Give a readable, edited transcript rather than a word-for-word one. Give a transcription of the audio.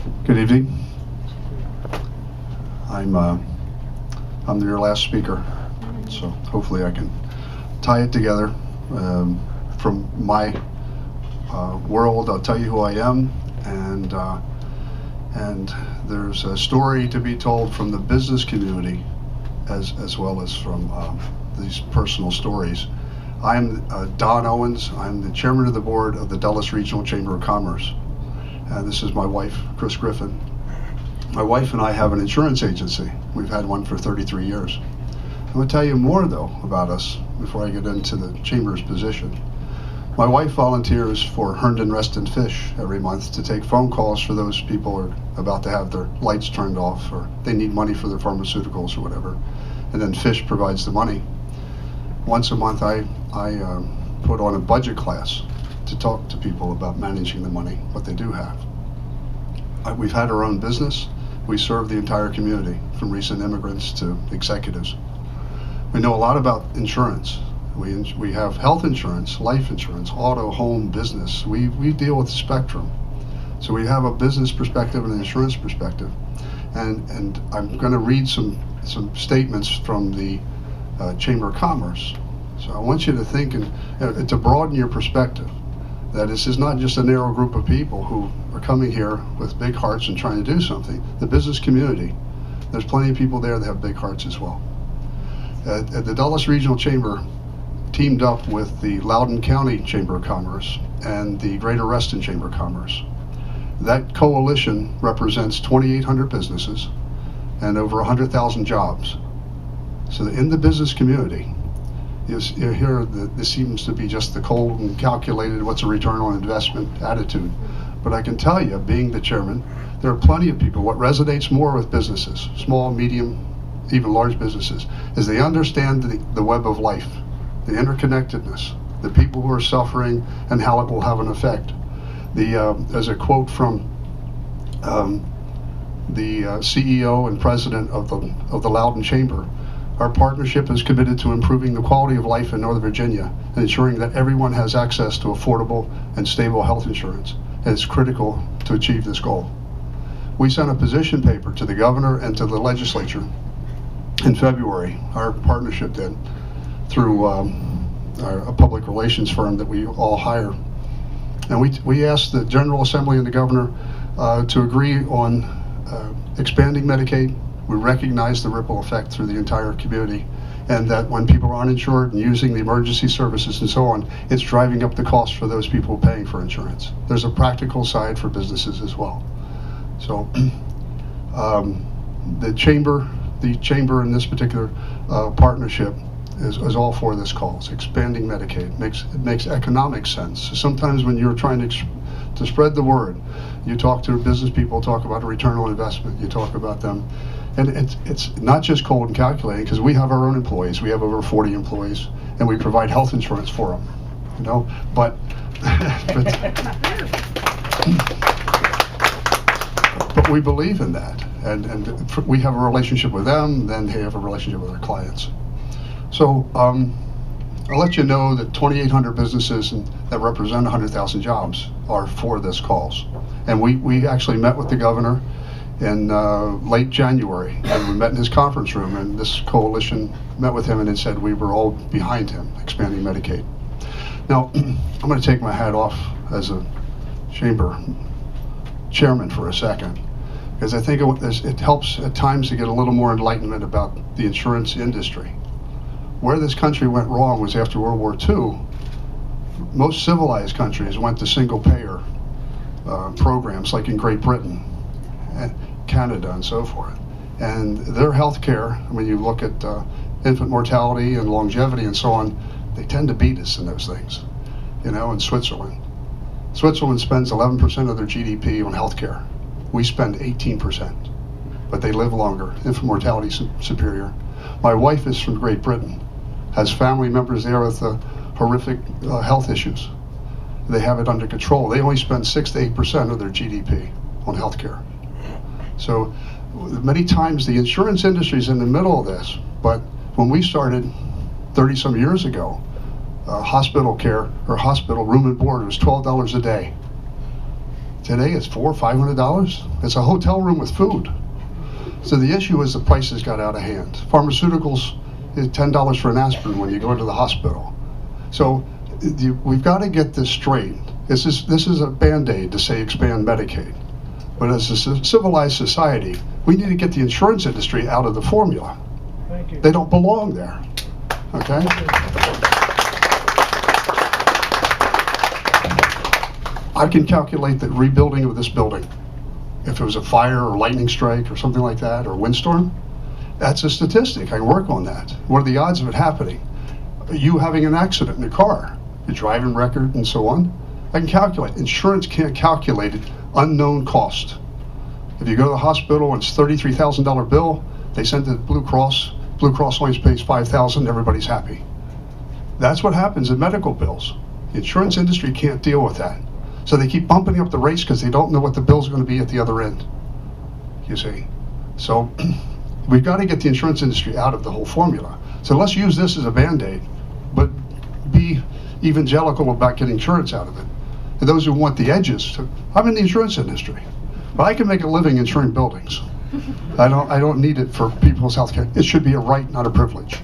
Good evening. I'm your last speaker, so hopefully I can tie it together. From my world, I'll tell you who I am, and there's a story to be told from the business community as well as from these personal stories. I'm Don Owens. I'm the chairman of the board of the Dulles Regional Chamber of Commerce. This is my wife, Chris Griffin. My wife and I have an insurance agency. We've had one for 33 years. I'm going to tell you more, though, about us before I get into the chamber's position. My wife volunteers for Herndon Rest and Fish every month to take phone calls for those people who are about to have their lights turned off, or they need money for their pharmaceuticals or whatever. And then Fish provides the money. Once a month, I put on a budget class to talk to people about managing the money, what they do have. We've had our own business. We serve the entire community, from recent immigrants to executives. We know a lot about insurance. We have health insurance, life insurance, auto, home, business. We deal with the spectrum. So we have a business perspective and an insurance perspective. And I'm going to read some statements from the Chamber of Commerce. So I want you to think and to broaden your perspective, that this is not just a narrow group of people who are coming here with big hearts and trying to do something. The business community, there's plenty of people there that have big hearts as well. At the Dulles Regional Chamber teamed up with the Loudoun County Chamber of Commerce and the Greater Reston Chamber of Commerce. That coalition represents 2,800 businesses and over 100,000 jobs. So in the business community, you hear that this seems to be just the cold and calculated, what's a return on investment attitude. But I can tell you, being the chairman, there are plenty of people. What resonates more with businesses, small, medium, even large businesses, is they understand the web of life, the interconnectedness, the people who are suffering and how it will have an effect. There's a quote from the CEO and president of the Loudoun Chamber. Our partnership is committed to improving the quality of life in Northern Virginia and ensuring that everyone has access to affordable and stable health insurance. And it's critical to achieve this goal. We sent a position paper to the governor and to the legislature in February. Our partnership did, through a public relations firm that we all hire. And we asked the General Assembly and the governor to agree on expanding Medicaid. We recognize the ripple effect through the entire community, and that when people are uninsured and using the emergency services and so on, it's driving up the cost for those people paying for insurance. There's a practical side for businesses as well. So the chamber in this particular partnership is all for this cause. Expanding Medicaid makes economic sense. So sometimes when you're trying to spread the word, you talk to business people, talk about a return on investment, you talk about them. And it's not just cold and calculating, because we have our own employees. We have over 40 employees, and we provide health insurance for them. You know, but we believe in that, and we have a relationship with them. Then they have a relationship with our clients. So I'll let you know that 2,800 businesses that represent 100,000 jobs are for this cause. And we actually met with the governor in late January, and we met in his conference room, and this coalition met with him and it said we were all behind him expanding Medicaid. Now, I'm going to take my hat off as a chamber chairman for a second, because I think it helps at times to get a little more enlightenment about the insurance industry. Where this country went wrong was after World War II. Most civilized countries went to single payer programs, like in Great Britain, Canada, and so forth. And their health care, when you look at infant mortality and longevity and so on, they tend to beat us in those things. You know, in Switzerland spends 11% of their GDP on health care. We spend 18%, but they live longer. Infant mortality superior. My wife is from Great Britain, has family members there with horrific health issues. They have it under control. They only spend 6 to 8% of their GDP on health care. So many times the insurance industry is in the middle of this, but when we started 30 some years ago, hospital care or hospital room and board was $12 a day. Today it's $400 or $500. It's a hotel room with food. So the issue is the prices got out of hand. Pharmaceuticals is $10 for an aspirin when you go to the hospital. So we've got to get this straight. This is a Band-Aid to say expand Medicaid. But as a civilized society, we need to get the insurance industry out of the formula. Thank you. They don't belong there. Okay? I can calculate the rebuilding of this building. If it was a fire or lightning strike or something like that, or windstorm, that's a statistic. I can work on that. What are the odds of it happening? You having an accident in a car, your driving record and so on, I can calculate. Insurance can't calculate it. Unknown cost. If you go to the hospital and it's $33,000 bill, they send it to Blue Cross. Blue Cross only pays $5,000, everybody's happy. That's what happens in medical bills. The insurance industry can't deal with that. So they keep bumping up the rates because they don't know what the bill's going to be at the other end, you see. So we've got to get the insurance industry out of the whole formula. So let's use this as a Band-Aid, but be evangelical about getting insurance out of it. And those who want the edges, I'm in the insurance industry, but I can make a living insuring buildings. I don't need it for people's health care. It should be a right, not a privilege.